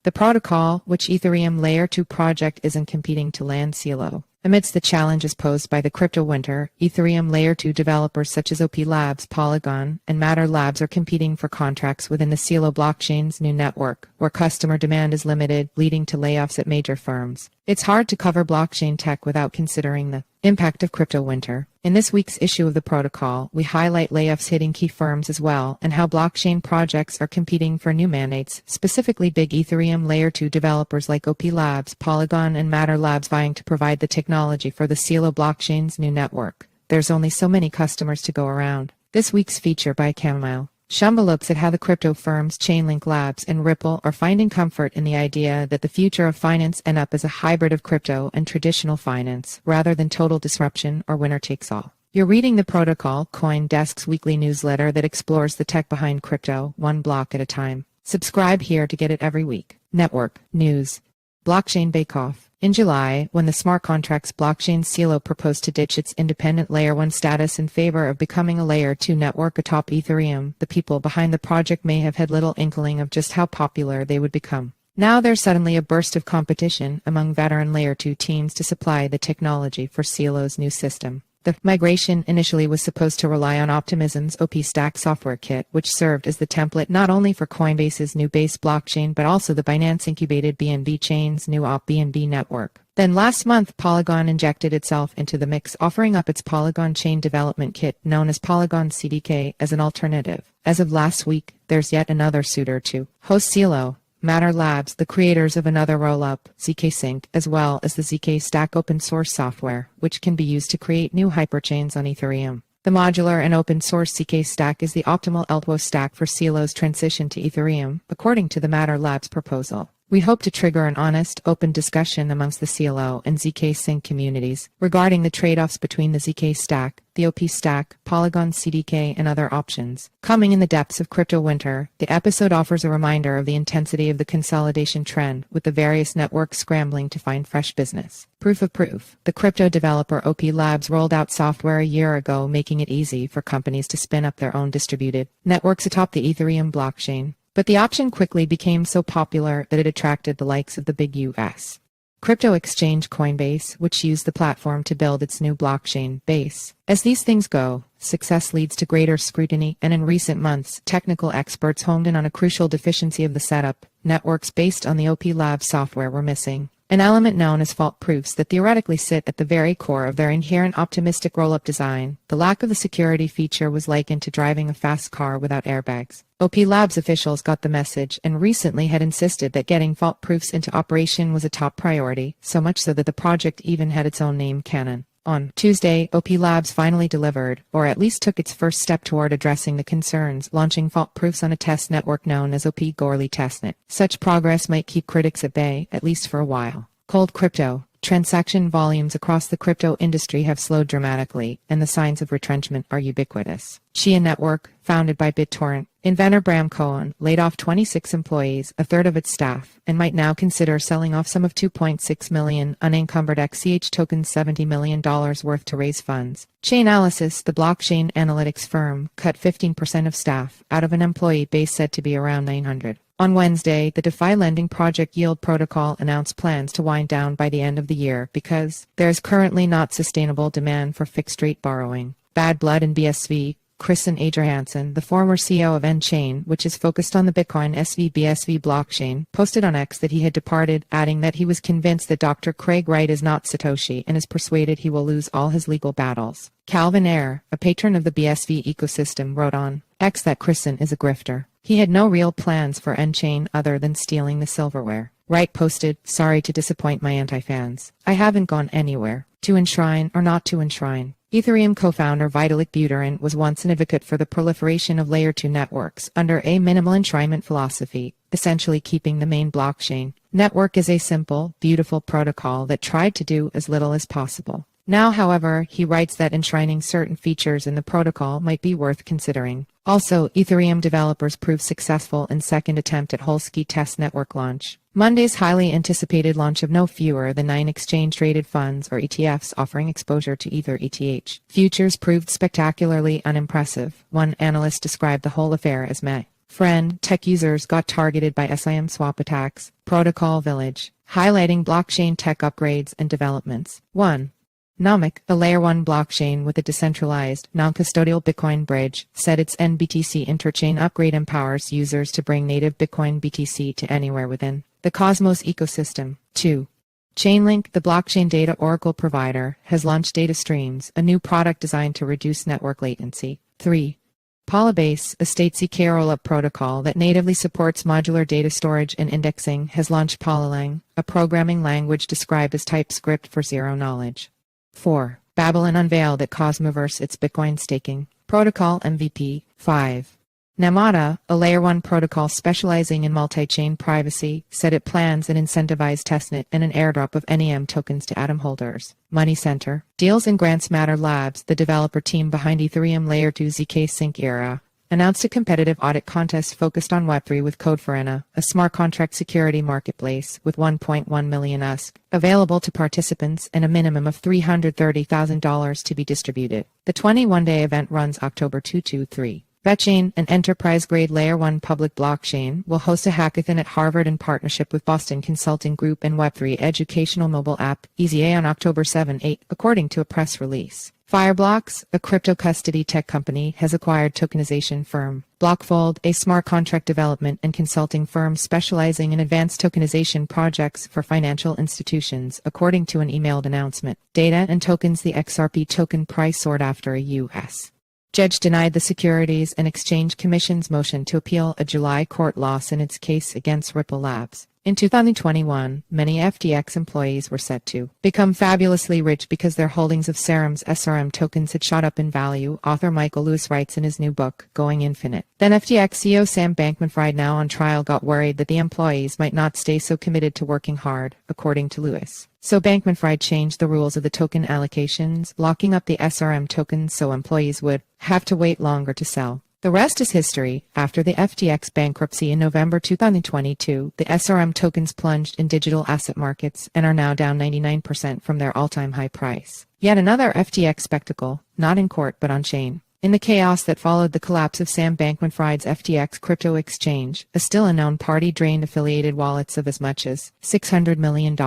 The protocol, which Ethereum Layer-2 project isn't competing to land Celo. Amidst the challenges posed by the crypto winter, Ethereum Layer-2 developers such as OP Labs, Polygon, and Matter Labs are competing for contracts within the Celo blockchain's new network, where customer demand is limited, leading to layoffs at major firms. It's hard to cover blockchain tech without considering the impact of crypto winter. In this week's issue of the protocol, we highlight layoffs hitting key firms as well, and how blockchain projects are competing for new mandates, specifically big Ethereum Layer-2 developers like OP Labs, Polygon, and Matter Labs vying to provide the technology for the Celo blockchain's new network. There's only so many customers to go around. This week's feature by Camomile Shumba looks at how the crypto firms Chainlink Labs and Ripple are finding comfort in the idea that the future of finance ends up as a hybrid of crypto and traditional finance, rather than total disruption or winner takes all. You're reading the Protocol CoinDesk's weekly newsletter that explores the tech behind crypto, one block at a time. Subscribe here to get it every week. Network News. Blockchain Bake-Off. In July, when the smart contracts blockchain Celo proposed to ditch its independent Layer 1 status in favor of becoming a Layer 2 network atop Ethereum, the people behind the project may have had little inkling of just how popular they would become. Now there's suddenly a burst of competition among veteran Layer 2 teams to supply the technology for Celo's new system. The migration initially was supposed to rely on Optimism's OP Stack software kit, which served as the template not only for Coinbase's new Base blockchain but also the Binance-incubated BNB chain's new OP-BNB network. Then last month, Polygon injected itself into the mix, offering up its Polygon chain development kit, known as Polygon CDK, as an alternative. As of last week, there's yet another suitor to host Celo. Matter Labs, the creators of another rollup, ZK Sync, as well as the ZK Stack open source software, which can be used to create new hyperchains on Ethereum. The modular and open source ZK Stack is the optimal L2 stack for Celo's transition to Ethereum, according to the Matter Labs proposal. We hope to trigger an honest, open discussion amongst the Celo and ZK Sync communities regarding the trade-offs between the ZK Stack, the OP Stack, Polygon CDK, and other options. Coming in the depths of crypto winter, the episode offers a reminder of the intensity of the consolidation trend, with the various networks scrambling to find fresh business. Proof of proof. The crypto developer OP Labs rolled out software a year ago, making it easy for companies to spin up their own distributed networks atop the Ethereum blockchain. But the option quickly became so popular that it attracted the likes of the big US crypto exchange Coinbase, which used the platform to build its new blockchain, Base. As these things go, success leads to greater scrutiny, and in recent months, technical experts honed in on a crucial deficiency of the setup. Networks based on the OP Labs software were missing an element known as fault proofs that theoretically sit at the very core of their inherent optimistic roll-up design. The lack of the security feature was likened to driving a fast car without airbags. OP Labs officials got the message and recently had insisted that getting fault proofs into operation was a top priority, so much so that the project even had its own name canon. On Tuesday, OP Labs finally delivered, or at least took its first step toward addressing the concerns, launching fault proofs on a test network known as OP Goerli Testnet. Such progress might keep critics at bay, at least for a while. Cold crypto. Transaction volumes across the crypto industry have slowed dramatically, and the signs of retrenchment are ubiquitous. Chia Network, founded by BitTorrent inventor Bram Cohen, laid off 26 employees, a third of its staff, and might now consider selling off some of 2.6 million unencumbered XCH tokens, $70 million worth to raise funds. Chainalysis, the blockchain analytics firm, cut 15% of staff, out of an employee base said to be around 900. On Wednesday, the DeFi lending project Yield Protocol announced plans to wind down by the end of the year because there is currently not sustainable demand for fixed-rate borrowing. Bad blood in BSV. Christian Adriansen, the former CEO of N-Chain, which is focused on the Bitcoin SVBSV blockchain, posted on X that he had departed, adding that he was convinced that Dr. Craig Wright is not Satoshi and is persuaded he will lose all his legal battles. Calvin Ayre, a patron of the BSV ecosystem, wrote on X that Christian is a grifter. He had no real plans for N-Chain other than stealing the silverware. Wright posted, "Sorry to disappoint my anti-fans. I haven't gone anywhere. To enshrine or not to enshrine." Ethereum co-founder Vitalik Buterin was once an advocate for the proliferation of Layer 2 networks under a minimal enshrinement philosophy, essentially keeping the main blockchain network as a simple, beautiful protocol that tried to do as little as possible. Now, however, he writes that enshrining certain features in the protocol might be worth considering. Also, Ethereum developers proved successful in second attempt at Holsky test network launch. Monday's highly anticipated launch of no fewer than 9 exchange-traded funds or ETFs offering exposure to Ether ETH futures proved spectacularly unimpressive. One analyst described the whole affair as meh. Friend, tech users got targeted by SIM swap attacks. Protocol Village, highlighting blockchain tech upgrades and developments. 1. Nomic, a Layer 1 blockchain with a decentralized, non-custodial Bitcoin bridge, said its NBTC interchain upgrade empowers users to bring native Bitcoin BTC to anywhere within the Cosmos ecosystem. 2. Chainlink, the blockchain data oracle provider, has launched Data Streams, a new product designed to reduce network latency. 3. Polybase, a statesy rollup protocol that natively supports modular data storage and indexing, has launched Polylang, a programming language described as TypeScript for zero knowledge. 4. Babylon unveiled at Cosmoverse its Bitcoin staking protocol MVP. 5. Namada, a Layer 1 protocol specializing in multi-chain privacy, said it plans an incentivized testnet and an airdrop of NEM tokens to Atom holders. Money Center, Deals and Grants Matter Labs, the developer team behind Ethereum Layer 2 ZK Sync Era, announced a competitive audit contest focused on Web3 with Codeforena, a smart contract security marketplace with 1.1 million USC available to participants and a minimum of $330,000 to be distributed. The 21-day event runs October 2-3. VetChain, an enterprise-grade Layer 1 public blockchain, will host a hackathon at Harvard in partnership with Boston Consulting Group and Web3 educational mobile app, EasyA, on October 7-8, according to a press release. Fireblocks, a crypto custody tech company, has acquired tokenization firm Blockfold, a smart contract development and consulting firm specializing in advanced tokenization projects for financial institutions, according to an emailed announcement. Data and tokens. The XRP token price soared after a U.S. judge denied the Securities and Exchange Commission's motion to appeal a July court loss in its case against Ripple Labs. In 2021, many FTX employees were set to become fabulously rich because their holdings of Serum's SRM tokens had shot up in value, author Michael Lewis writes in his new book, Going Infinite. Then FTX CEO Sam Bankman-Fried, now on trial, got worried that the employees might not stay so committed to working hard, according to Lewis. So Bankman-Fried changed the rules of the token allocations, locking up the SRM tokens so employees would have to wait longer to sell. The rest is history. After the FTX bankruptcy in November 2022, the SRM tokens plunged in digital asset markets and are now down 99% from their all-time high price. Yet another FTX spectacle, not in court but on chain. In the chaos that followed the collapse of Sam Bankman-Fried's FTX crypto exchange, a still unknown party drained affiliated wallets of as much as $600 million.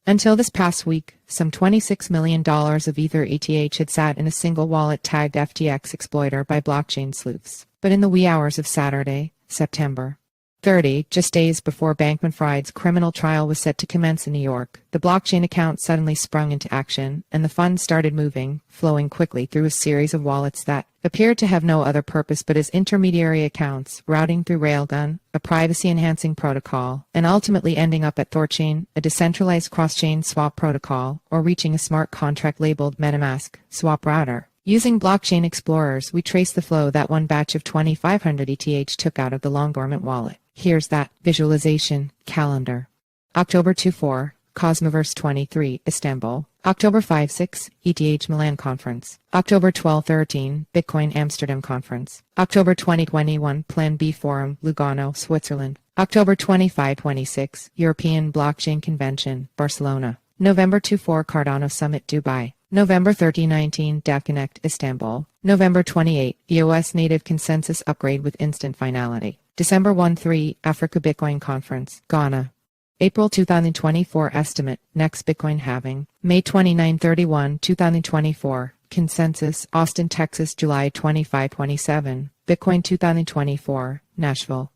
Until this past week, some $26 million of Ether ETH had sat in a single wallet tagged FTX exploiter by blockchain sleuths. But in the wee hours of Saturday, September 30, just days before Bankman-Fried's criminal trial was set to commence in New York, the blockchain account suddenly sprung into action, and the funds started moving, flowing quickly through a series of wallets that appeared to have no other purpose but as intermediary accounts, routing through Railgun, a privacy-enhancing protocol, and ultimately ending up at Thorchain, a decentralized cross-chain swap protocol, or reaching a smart contract labeled MetaMask swap router. Using blockchain explorers, we trace the flow that one batch of 2,500 ETH took out of the long-dormant wallet. Here's that visualization calendar. October 2-4, Cosmoverse 23, Istanbul. October 5-6, ETH Milan Conference. October 12-13, Bitcoin Amsterdam Conference. October 2021, Plan B Forum, Lugano, Switzerland. October 25-26, European Blockchain Convention, Barcelona. November 2-4, Cardano Summit, Dubai. November 30-19, DevConnect, Istanbul. November 28, EOS Native Consensus Upgrade with Instant Finality. December 1-3, Africa Bitcoin Conference, Ghana. April 2024 Estimate, Next Bitcoin Halving. May 29-31, 2024, Consensus, Austin, Texas. July 25-27, Bitcoin 2024, Nashville.